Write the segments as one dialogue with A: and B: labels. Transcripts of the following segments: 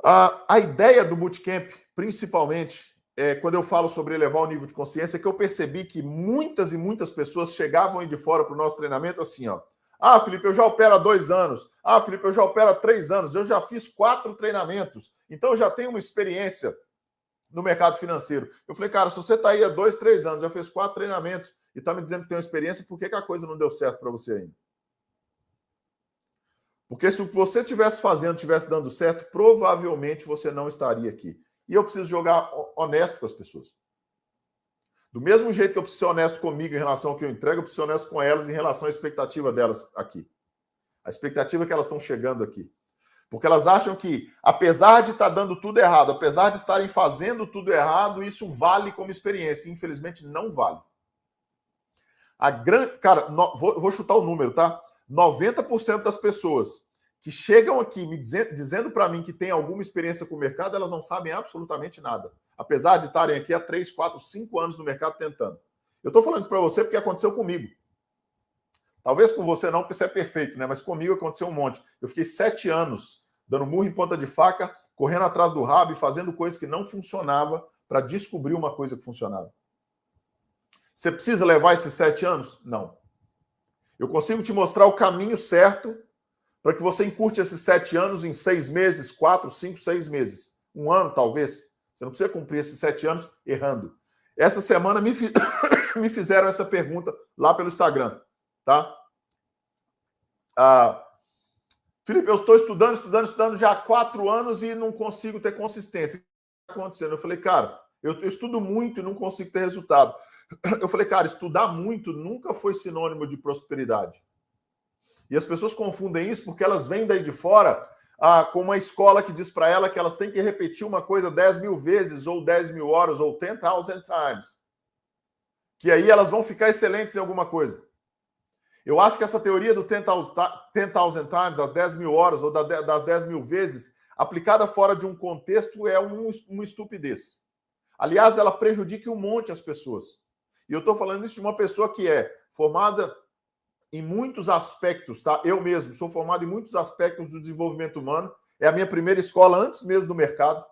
A: A ideia do bootcamp, principalmente, quando eu falo sobre elevar o nível de consciência, é que eu percebi que muitas e muitas pessoas chegavam aí de fora para o nosso treinamento assim, ó. Ah, Felipe, eu já opero há 2 anos. Ah, Felipe, eu já opero há 3 anos. Eu já fiz 4 treinamentos. Então, eu já tenho uma experiência no mercado financeiro. Eu falei, cara, se você está aí há 2, 3 anos, já fez 4 treinamentos e está me dizendo que tem uma experiência, por que a coisa não deu certo para você ainda? Porque se o que você estivesse fazendo estivesse dando certo, provavelmente você não estaria aqui. E eu preciso jogar honesto com as pessoas. Do mesmo jeito que eu preciso ser honesto comigo em relação ao que eu entrego, eu preciso ser honesto com elas em relação à expectativa delas aqui. A expectativa que elas estão chegando aqui. Porque elas acham que, apesar de estar dando tudo errado, apesar de estarem fazendo tudo errado, isso vale como experiência. Infelizmente, não vale. Cara, vou chutar o número, tá? 90% das pessoas que chegam aqui me dizendo para mim que tem alguma experiência com o mercado, elas não sabem absolutamente nada. Apesar de estarem aqui há 3, 4, 5 anos no mercado tentando. Eu estou falando isso para você porque aconteceu comigo. Talvez com você não, porque você é perfeito, né? Mas comigo aconteceu um monte. Eu fiquei 7 anos dando murro em ponta de faca, correndo atrás do rabo e fazendo coisas que não funcionavam para descobrir uma coisa que funcionava. Você precisa levar esses 7 anos? Não. Eu consigo te mostrar o caminho certo para que você encurte esses 7 anos em 6 meses, 4, 5, 6 meses. 1 ano, talvez. Você não precisa cumprir esses 7 anos errando. Essa semana me fizeram essa pergunta lá pelo Instagram, tá? Felipe, eu estou estudando já há 4 anos e não consigo ter consistência. O que está acontecendo? Eu falei, cara, eu estudo muito e não consigo ter resultado. Eu falei, cara, estudar muito nunca foi sinônimo de prosperidade. E as pessoas confundem isso porque elas vêm daí de fora com uma escola que diz para ela que elas têm que repetir uma coisa 10.000 vezes, ou 10.000 horas, ou 10,000 times. Que aí elas vão ficar excelentes em alguma coisa. Eu acho que essa teoria do 10,000 times, as 10.000 horas, ou das 10.000 vezes, aplicada fora de um contexto, é uma estupidez. Aliás, ela prejudica um monte as pessoas. E eu estou falando isso de uma pessoa que é formada em muitos aspectos, tá? Eu mesmo sou formado em muitos aspectos do desenvolvimento humano. É a minha primeira escola antes mesmo do mercado.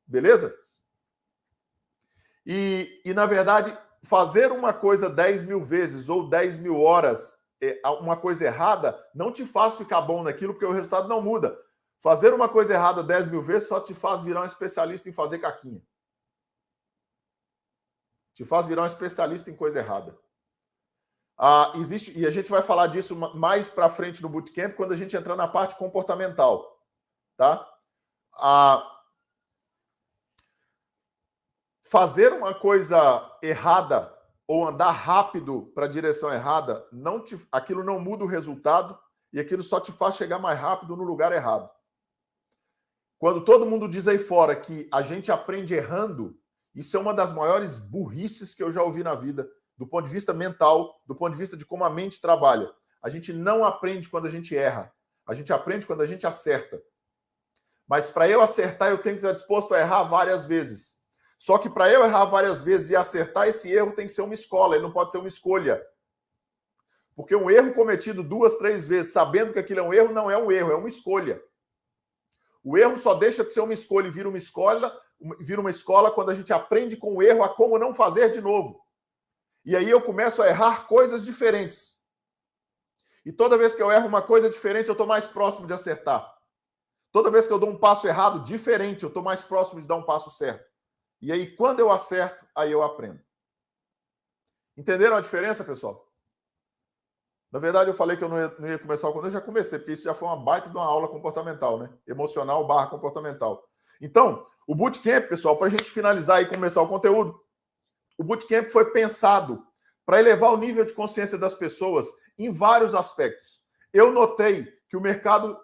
A: Beleza? E na verdade, fazer uma coisa 10.000 vezes ou 10.000 horas, uma coisa errada, não te faz ficar bom naquilo, porque o resultado não muda. Fazer uma coisa errada 10.000 vezes só te faz virar um especialista em fazer caquinha. Te faz virar um especialista em coisa errada. Existe, e a gente vai falar disso mais para frente no Bootcamp, quando a gente entrar na parte comportamental. Tá? Fazer uma coisa errada ou andar rápido para a direção errada, aquilo não muda o resultado e aquilo só te faz chegar mais rápido no lugar errado. Quando todo mundo diz aí fora que a gente aprende errando, isso é uma das maiores burrices que eu já ouvi na vida, do ponto de vista mental, do ponto de vista de como a mente trabalha. A gente não aprende quando a gente erra. A gente aprende quando a gente acerta. Mas para eu acertar, eu tenho que estar disposto a errar várias vezes. Só que para eu errar várias vezes e acertar, esse erro tem que ser uma escola, ele não pode ser uma escolha. Porque um erro cometido 2, 3 vezes, sabendo que aquilo é um erro, não é um erro, é uma escolha. O erro só deixa de ser uma escolha e vira uma escola quando a gente aprende com o erro a como não fazer de novo. E aí eu começo a errar coisas diferentes. E toda vez que eu erro uma coisa diferente, eu estou mais próximo de acertar. Toda vez que eu dou um passo errado diferente, eu estou mais próximo de dar um passo certo. E aí, quando eu acerto, aí eu aprendo. Entenderam a diferença, pessoal? Na verdade, eu falei que eu não ia começar quando eu já comecei, porque isso já foi uma baita de uma aula comportamental, né? Emocional / comportamental. Então, o Bootcamp, pessoal, para a gente finalizar e começar o conteúdo, o Bootcamp foi pensado para elevar o nível de consciência das pessoas em vários aspectos. Eu notei que o mercado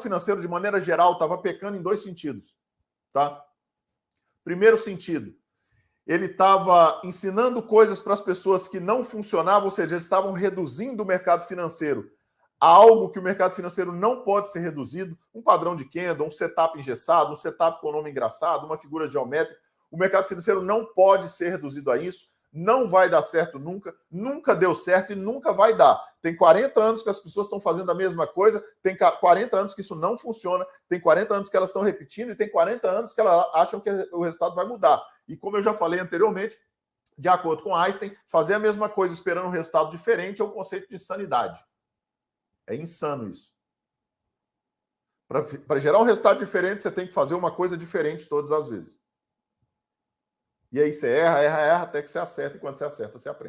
A: financeiro, de maneira geral, estava pecando em 2 sentidos. Tá? Primeiro sentido, ele estava ensinando coisas para as pessoas que não funcionavam, ou seja, eles estavam reduzindo o mercado financeiro a algo que o mercado financeiro não pode ser reduzido, um padrão de Kendall, um setup engessado, um setup com nome engraçado, uma figura geométrica. O mercado financeiro não pode ser reduzido a isso. não vai dar certo nunca, nunca deu certo e nunca vai dar. Tem 40 anos que as pessoas estão fazendo a mesma coisa, tem 40 anos que isso não funciona, tem 40 anos que elas estão repetindo e tem 40 anos que elas acham que o resultado vai mudar. E como eu já falei anteriormente, de acordo com Einstein, fazer a mesma coisa esperando um resultado diferente é o conceito de sanidade. É insano isso. Para gerar um resultado diferente, você tem que fazer uma coisa diferente todas as vezes. E aí você erra, até que você acerta, e quando você acerta, você aprende.